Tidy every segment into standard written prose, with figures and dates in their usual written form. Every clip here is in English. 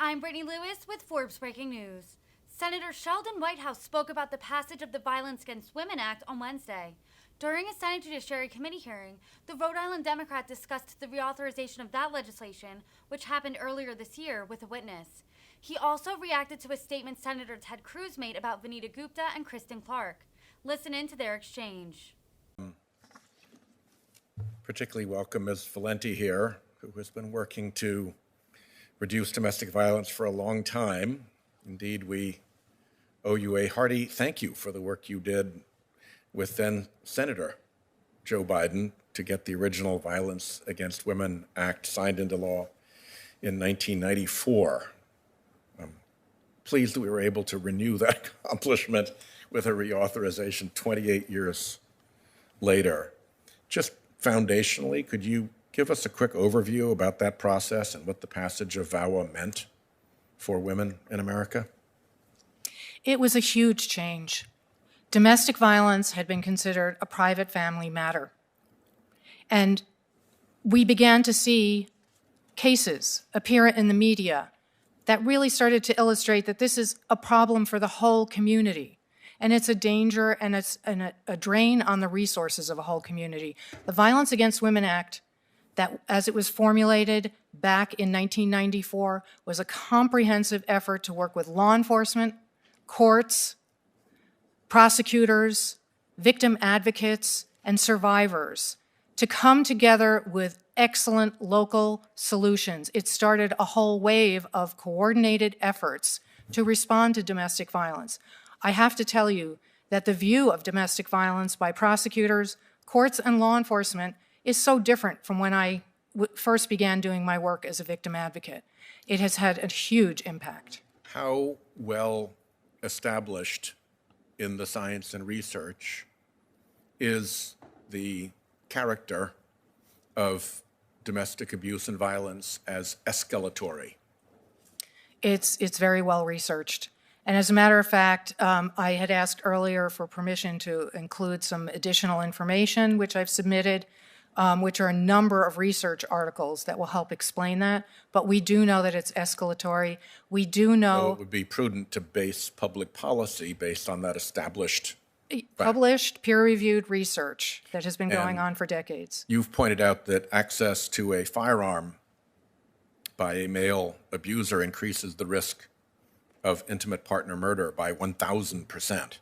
I'm Brittany Lewis with Forbes Breaking News. Senator Sheldon Whitehouse spoke about the passage of the Violence Against Women Act on Wednesday. During a Senate Judiciary Committee hearing, the Rhode Island Democrat discussed the reauthorization of that legislation, which happened earlier this year, with a witness. He also reacted to a statement Senator Ted Cruz made about Vanita Gupta and Kristen Clark. Listen in to their exchange. Particularly welcome Ms. Valenti here, who has been working to reduce domestic violence for a long time. Indeed, we owe you a hearty thank you for the work you did with then Senator Joe Biden to get the original Violence Against Women Act signed into law in 1994. I'm pleased that we were able to renew that accomplishment with a reauthorization 28 years later. Just foundationally, could you give us a quick overview about that process and what the passage of VAWA meant for women in America? It was a huge change. Domestic violence had been considered a private family matter. And we began to see cases appear in the media that really started to illustrate that this is a problem for the whole community. And it's a danger and it's a drain on the resources of a whole community. The Violence Against Women Act, that as it was formulated back in 1994, was a comprehensive effort to work with law enforcement, courts, prosecutors, victim advocates, and survivors to come together with excellent local solutions. It started a whole wave of coordinated efforts to respond to domestic violence. I have to tell you that the view of domestic violence by prosecutors, courts, and law enforcement is so different from when I first began doing my work as a victim advocate. It has had a huge impact. How well established in the science and research is the character of domestic abuse and violence as escalatory? It's very well researched. And as a matter of fact, I had asked earlier for permission to include some additional information, which I've submitted, which are a number of research articles that will help explain that. But we do know that it's escalatory. We do know... So it would be prudent to base public policy based on that established... Published, peer-reviewed research that has been going on for decades. You've pointed out that access to a firearm by a male abuser increases the risk of intimate partner murder by 1,000%.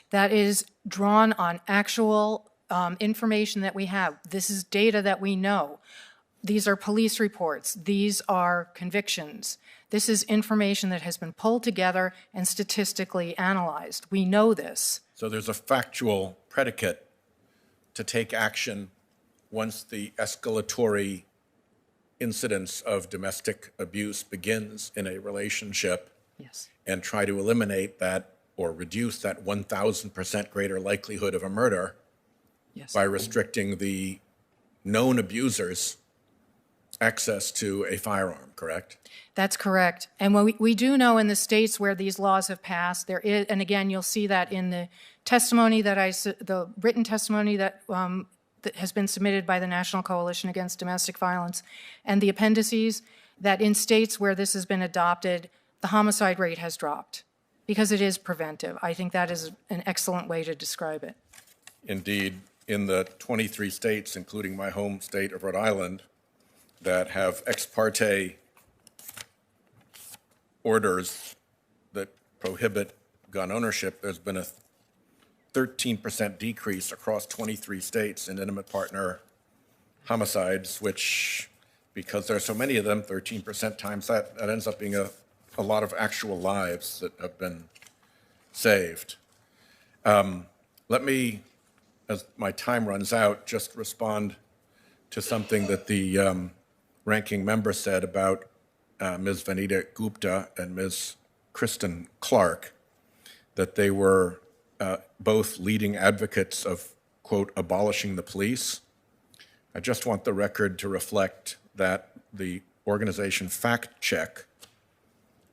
That is drawn on actual information that we have. This is data that we know. These are police reports. These are convictions. This is information that has been pulled together and statistically analyzed. We know this. So there's a factual predicate to take action once the escalatory incidence of domestic abuse begins in a relationship. Yes. And try to eliminate that or reduce that 1,000% greater likelihood of a murder. Yes. By restricting the known abuser's access to a firearm, correct? That's correct. And when we do know in the states where these laws have passed, there is, and again, you'll see that in the testimony the written testimony that has been submitted by the National Coalition Against Domestic Violence and the appendices, that in states where this has been adopted, the homicide rate has dropped because it is preventive. I think that is an excellent way to describe it. Indeed, in the 23 states, including my home state of Rhode Island, that have ex parte orders that prohibit gun ownership, there's been a 13% decrease across 23 states in intimate partner homicides, which, because there are so many of them, 13% times that ends up being a lot of actual lives that have been saved. Let me, as my time runs out, just respond to something that the ranking member said about Ms. Vanita Gupta and Ms. Kristen Clark, that they were both leading advocates of, quote, abolishing the police. I just want the record to reflect that the organization Fact Check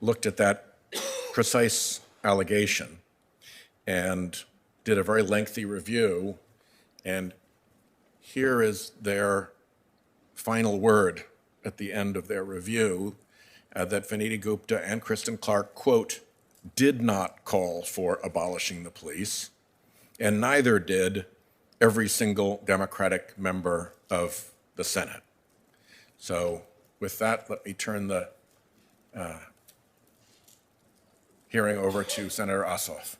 looked at that precise allegation and did a very lengthy review, and here is their final word at the end of their review. that Vanita Gupta and Kristen Clark, quote, did not call for abolishing the police, and neither did every single Democratic member of the Senate. So with that, let me turn the hearing over to Senator Ossoff.